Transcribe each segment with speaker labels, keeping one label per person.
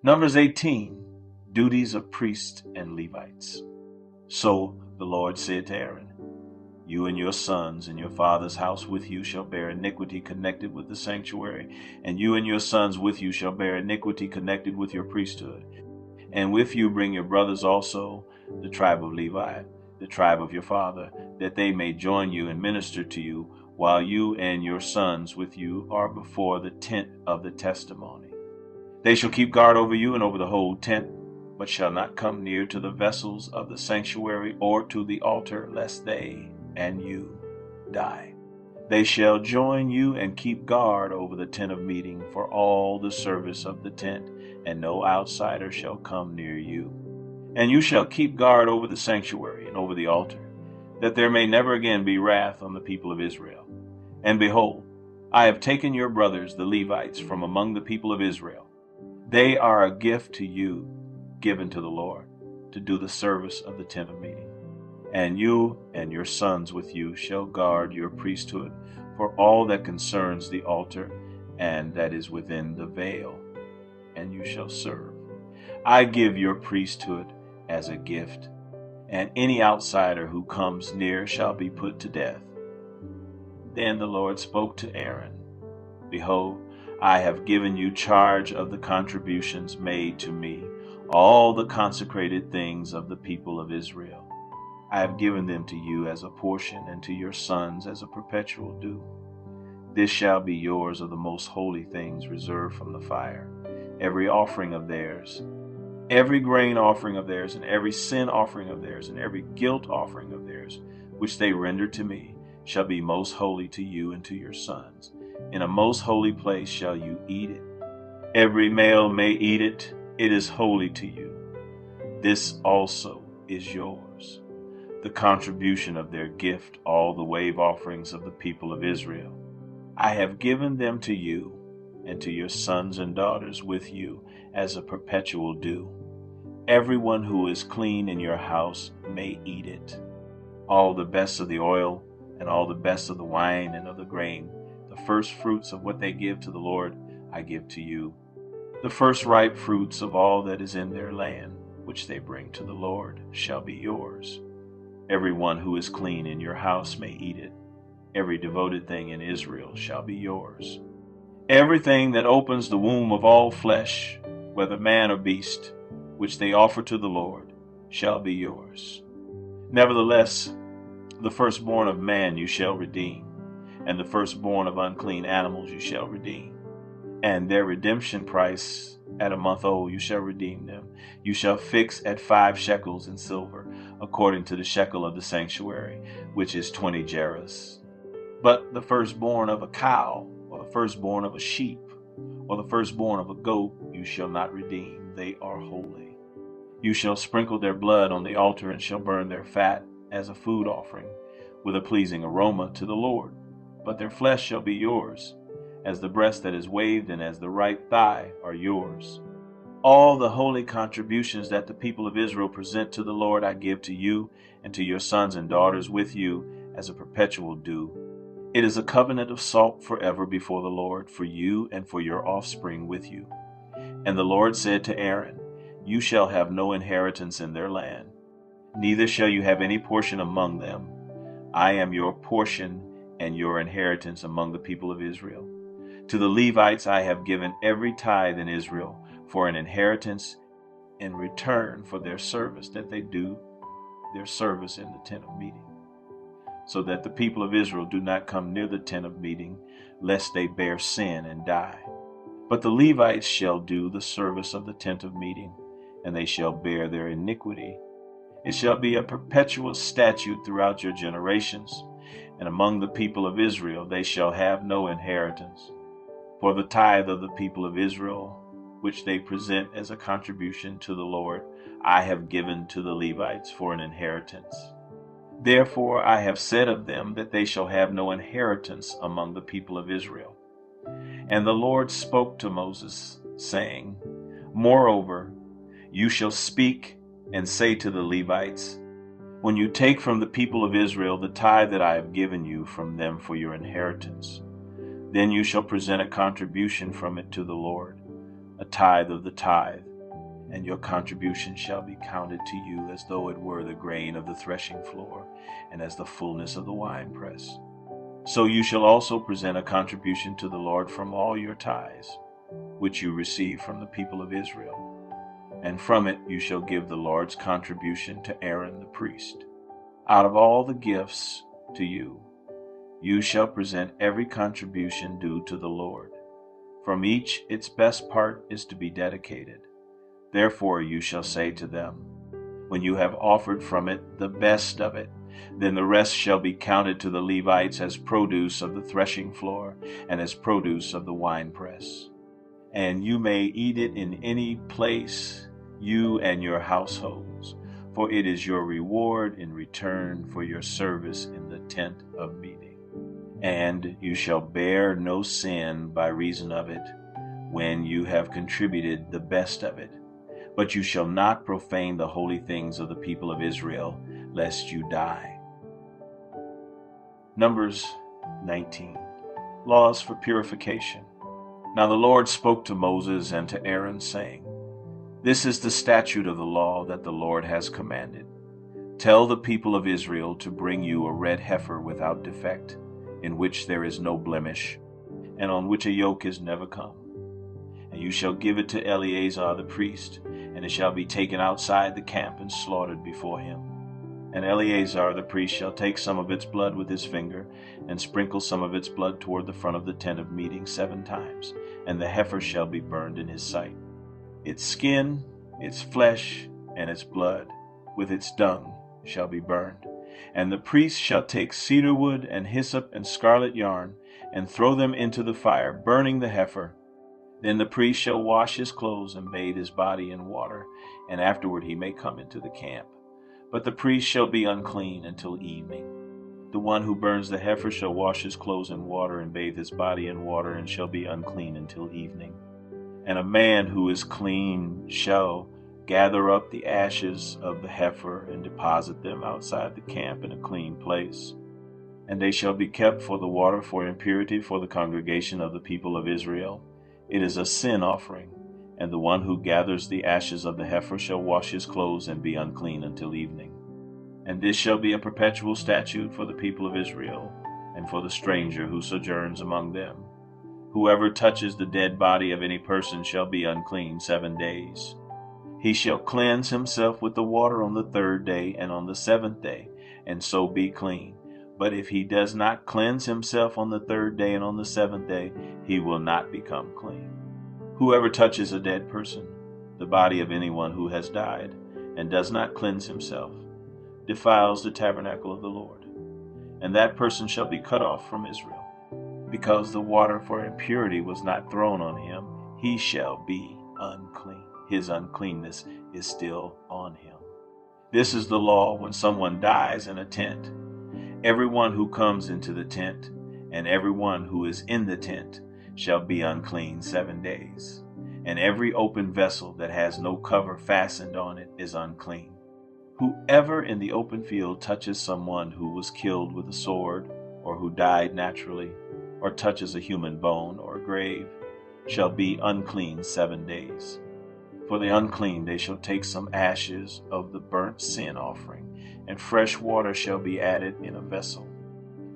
Speaker 1: Numbers 18, duties of priests and Levites. So the Lord said to Aaron, you and your sons and your father's house with you shall bear iniquity connected with the sanctuary, and you and your sons with you shall bear iniquity connected with your priesthood. And with you bring your brothers also, the tribe of Levi, the tribe of your father, that they may join you and minister to you, while you and your sons with you are before the tent of the testimony. They shall keep guard over you and over the whole tent, but shall not come near to the vessels of the sanctuary or to the altar, lest they and you die. They shall join you and keep guard over the tent of meeting for all the service of the tent, and no outsider shall come near you. And you shall keep guard over the sanctuary and over the altar, that there may never again be wrath on the people of Israel. And behold, I have taken your brothers, the Levites, from among the people of Israel. They are a gift to you, given to the Lord, to do the service of the tent of meeting. And you and your sons with you shall guard your priesthood for all that concerns the altar and that is within the veil, and you shall serve. I give your priesthood as a gift, and any outsider who comes near shall be put to death. Then the Lord spoke to Aaron, behold, I have given you charge of the contributions made to me, all the consecrated things of the people of Israel. I have given them to you as a portion, and to your sons as a perpetual due. This shall be yours of the most holy things reserved from the fire. Every offering of theirs, every grain offering of theirs, and every sin offering of theirs, and every guilt offering of theirs, which they render to me, shall be most holy to you and to your sons. In a most holy place shall you eat it. Every male may eat it. It is holy to you. This also is yours. The contribution of their gift, all the wave offerings of the people of Israel. I have given them to you and to your sons and daughters with you as a perpetual due. Everyone who is clean in your house may eat it. All the best of the oil and all the best of the wine and of the grain, the first fruits of what they give to the Lord, I give to you. The first ripe fruits of all that is in their land, which they bring to the Lord, shall be yours. Everyone who is clean in your house may eat it. Every devoted thing in Israel shall be yours. Everything that opens the womb of all flesh, whether man or beast, which they offer to the Lord, shall be yours. Nevertheless, the firstborn of man you shall redeem, and the firstborn of unclean animals you shall redeem. And their redemption price at a month old you shall redeem them. You shall fix at 5 shekels in silver, according to the shekel of the sanctuary, which is 20 gerahs. But the firstborn of a cow, or the firstborn of a sheep, or the firstborn of a goat you shall not redeem. They are holy. You shall sprinkle their blood on the altar, and shall burn their fat as a food offering, with a pleasing aroma to the Lord. But their flesh shall be yours, as the breast that is waved and as the right thigh are yours. All the holy contributions that the people of Israel present to the Lord I give to you and to your sons and daughters with you as a perpetual due. It is a covenant of salt forever before the Lord, for you and for your offspring with you. And the Lord said to Aaron, you shall have no inheritance in their land, neither shall you have any portion among them. I am your portion and your inheritance among the people of Israel. To the Levites I have given every tithe in Israel for an inheritance in return for their service, that they do their service in the tent of meeting, so that the people of Israel do not come near the tent of meeting, lest they bear sin and die. But the Levites shall do the service of the tent of meeting, and they shall bear their iniquity. It shall be a perpetual statute throughout your generations, and among the people of Israel they shall have no inheritance. For the tithe of the people of Israel, which they present as a contribution to the Lord, I have given to the Levites for an inheritance. Therefore I have said of them that they shall have no inheritance among the people of Israel. And the Lord spoke to Moses, saying, moreover, you shall speak and say to the Levites, when you take from the people of Israel the tithe that I have given you from them for your inheritance, then you shall present a contribution from it to the Lord, a tithe of the tithe, and your contribution shall be counted to you as though it were the grain of the threshing floor, and as the fullness of the winepress. So you shall also present a contribution to the Lord from all your tithes, which you receive from the people of Israel. And from it you shall give the Lord's contribution to Aaron the priest. Out of all the gifts to you, you shall present every contribution due to the Lord. From each its best part is to be dedicated. Therefore you shall say to them, when you have offered from it the best of it, then the rest shall be counted to the Levites as produce of the threshing floor and as produce of the winepress. And you may eat it in any place, you and your households, for it is your reward in return for your service in the tent of meeting. And you shall bear no sin by reason of it, when you have contributed the best of it. But you shall not profane the holy things of the people of Israel, lest you die. Numbers 19. Laws for purification. Now the Lord spoke to Moses and to Aaron, saying, This is the statute of the law that the Lord has commanded. Tell the people of Israel to bring you a red heifer without defect, in which there is no blemish, and on which a yoke is never come. And you shall give it to Eleazar the priest, and it shall be taken outside the camp and slaughtered before him. And Eleazar the priest shall take some of its blood with his finger, and sprinkle some of its blood toward the front of the tent of meeting 7 times, and the heifer shall be burned in his sight. Its skin, its flesh, and its blood, with its dung, shall be burned. And the priest shall take cedar wood and hyssop and scarlet yarn, and throw them into the fire, burning the heifer. Then the priest shall wash his clothes and bathe his body in water, and afterward he may come into the camp. But the priest shall be unclean until evening. The one who burns the heifer shall wash his clothes in water and bathe his body in water, and shall be unclean until evening. And a man who is clean shall gather up the ashes of the heifer and deposit them outside the camp in a clean place. And they shall be kept for the water for impurity for the congregation of the people of Israel. It is a sin offering, and the one who gathers the ashes of the heifer shall wash his clothes and be unclean until evening. And this shall be a perpetual statute for the people of Israel, and for the stranger who sojourns among them. Whoever touches the dead body of any person shall be unclean 7 days. He shall cleanse himself with the water on the 3rd day and on the 7th day, and so be clean. But if he does not cleanse himself on the 3rd day and on the 7th day, he will not become clean. Whoever touches a dead person, the body of anyone who has died, and does not cleanse himself, defiles the tabernacle of the Lord. And that person shall be cut off from Israel. Because the water for impurity was not thrown on him, he shall be unclean. His uncleanness is still on him. This is the law when someone dies in a tent. Everyone who comes into the tent, and everyone who is in the tent, shall be unclean 7 days. And every open vessel that has no cover fastened on it is unclean. Whoever in the open field touches someone who was killed with a sword, or who died naturally, or touches a human bone or a grave, shall be unclean 7 days. For the unclean they shall take some ashes of the burnt sin offering, and fresh water shall be added in a vessel.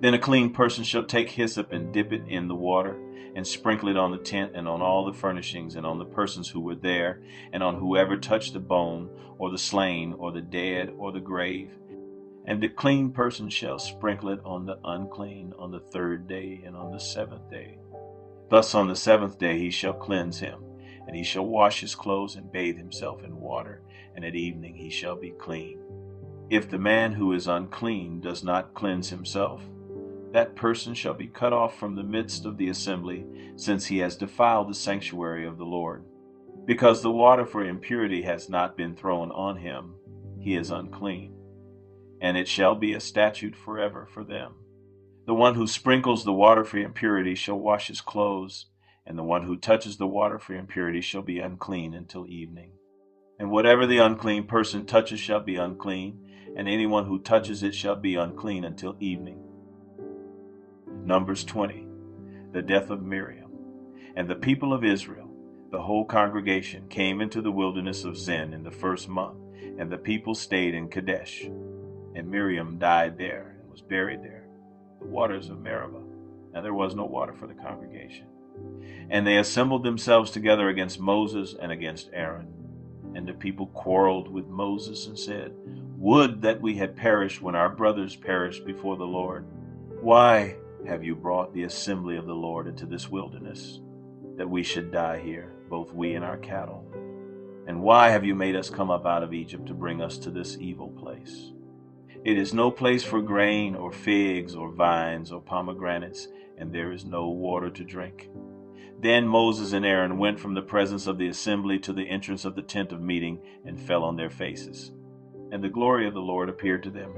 Speaker 1: Then a clean person shall take hyssop and dip it in the water, and sprinkle it on the tent and on all the furnishings and on the persons who were there, and on whoever touched the bone, or the slain, or the dead, or the grave. And the clean person shall sprinkle it on the unclean on the 3rd day and on the 7th day. Thus on the 7th day he shall cleanse him, and he shall wash his clothes and bathe himself in water, and at evening he shall be clean. If the man who is unclean does not cleanse himself, that person shall be cut off from the midst of the assembly, since he has defiled the sanctuary of the Lord. Because the water for impurity has not been thrown on him, he is unclean. And it shall be a statute forever for them. The one who sprinkles the water for impurity shall wash his clothes, and the one who touches the water for impurity shall be unclean until evening. And whatever the unclean person touches shall be unclean, and anyone who touches it shall be unclean until evening. Numbers 20. The death of Miriam. And the people of Israel, the whole congregation came into the wilderness of Zin in the first month, and the people stayed in Kadesh. And Miriam died there and was buried there, the waters of Meribah. Now there was no water for the congregation. And they assembled themselves together against Moses and against Aaron. And the people quarreled with Moses and said, "Would that we had perished when our brothers perished before the Lord. Why have you brought the assembly of the Lord into this wilderness, that we should die here, both we and our cattle? And why have you made us come up out of Egypt to bring us to this evil place? It is no place for grain or figs or vines or pomegranates, and there is no water to drink." Then Moses and Aaron went from the presence of the assembly to the entrance of the tent of meeting and fell on their faces. And the glory of the Lord appeared to them.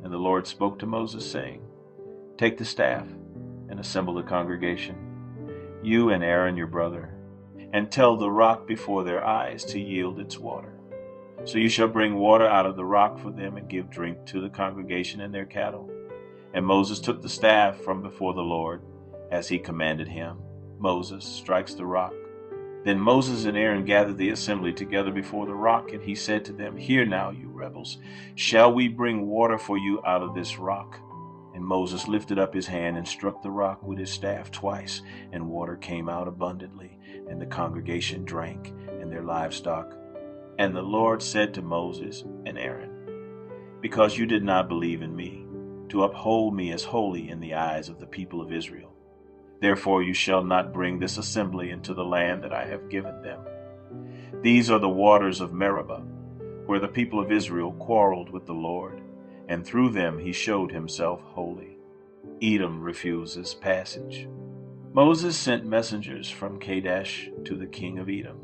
Speaker 1: And the Lord spoke to Moses, saying, "Take the staff and assemble the congregation, you and Aaron your brother, and tell the rock before their eyes to yield its water. So you shall bring water out of the rock for them and give drink to the congregation and their cattle." And Moses took the staff from before the Lord, as he commanded him. Moses strikes the rock. Then Moses and Aaron gathered the assembly together before the rock, and he said to them, "Hear now, you rebels, shall we bring water for you out of this rock?" And Moses lifted up his hand and struck the rock with his staff twice, and water came out abundantly, and the congregation drank, and their livestock. And the Lord said to Moses and Aaron, "Because you did not believe in me, to uphold me as holy in the eyes of the people of Israel, therefore you shall not bring this assembly into the land that I have given them. These are the waters of Meribah, where the people of Israel quarreled with the Lord, and through them he showed himself holy." Edom refuses passage. Moses sent messengers from Kadesh to the king of Edom.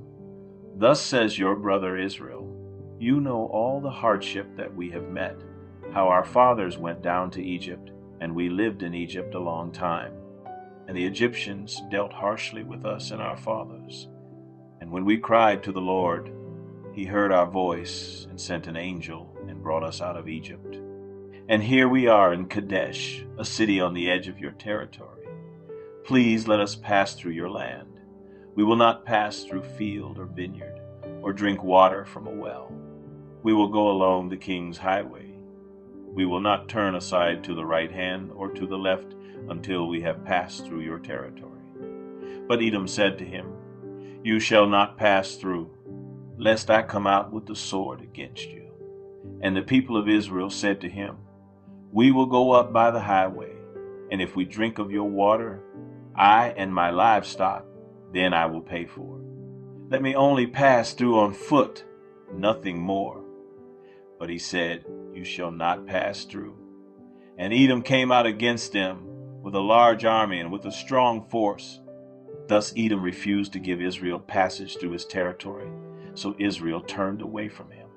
Speaker 1: "Thus says your brother Israel, you know all the hardship that we have met, how our fathers went down to Egypt, and we lived in Egypt a long time. And the Egyptians dealt harshly with us and our fathers. And when we cried to the Lord, he heard our voice and sent an angel and brought us out of Egypt. And here we are in Kadesh, a city on the edge of your territory. Please let us pass through your land. We will not pass through field or vineyard, or drink water from a well. We will go along the king's highway. We will not turn aside to the right hand or to the left until we have passed through your territory." But Edom said to him, "You shall not pass through, lest I come out with the sword against you." And the people of Israel said to him, "We will go up by the highway, and if we drink of your water, I and my livestock, then I will pay for it. Let me only pass through on foot, nothing more." But he said, "You shall not pass through." And Edom came out against them with a large army and with a strong force. Thus Edom refused to give Israel passage through his territory, so Israel turned away from him.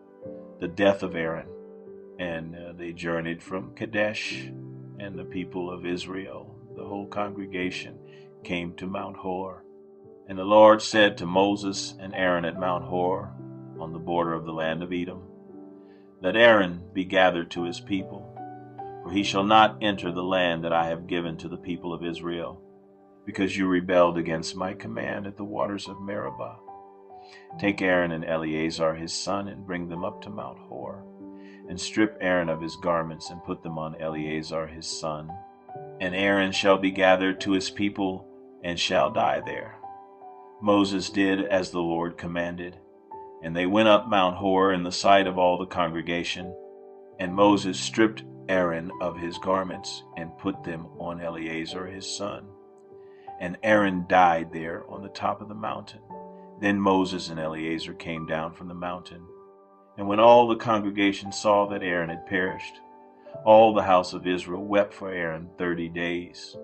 Speaker 1: The death of Aaron. And they journeyed from Kadesh, and the people of Israel, the whole congregation, came to Mount Hor. And the Lord said to Moses and Aaron at Mount Hor, on the border of the land of Edom, "Let Aaron be gathered to his people, for he shall not enter the land that I have given to the people of Israel, because you rebelled against my command at the waters of Meribah. Take Aaron and Eleazar his son and bring them up to Mount Hor, and strip Aaron of his garments and put them on Eleazar his son. And Aaron shall be gathered to his people and shall die there." Moses did as the Lord commanded, and they went up Mount Hor in the sight of all the congregation. And Moses stripped Aaron of his garments and put them on Eleazar his son. And Aaron died there on the top of the mountain. Then Moses and Eleazar came down from the mountain. And when all the congregation saw that Aaron had perished, all the house of Israel wept for Aaron 30 days.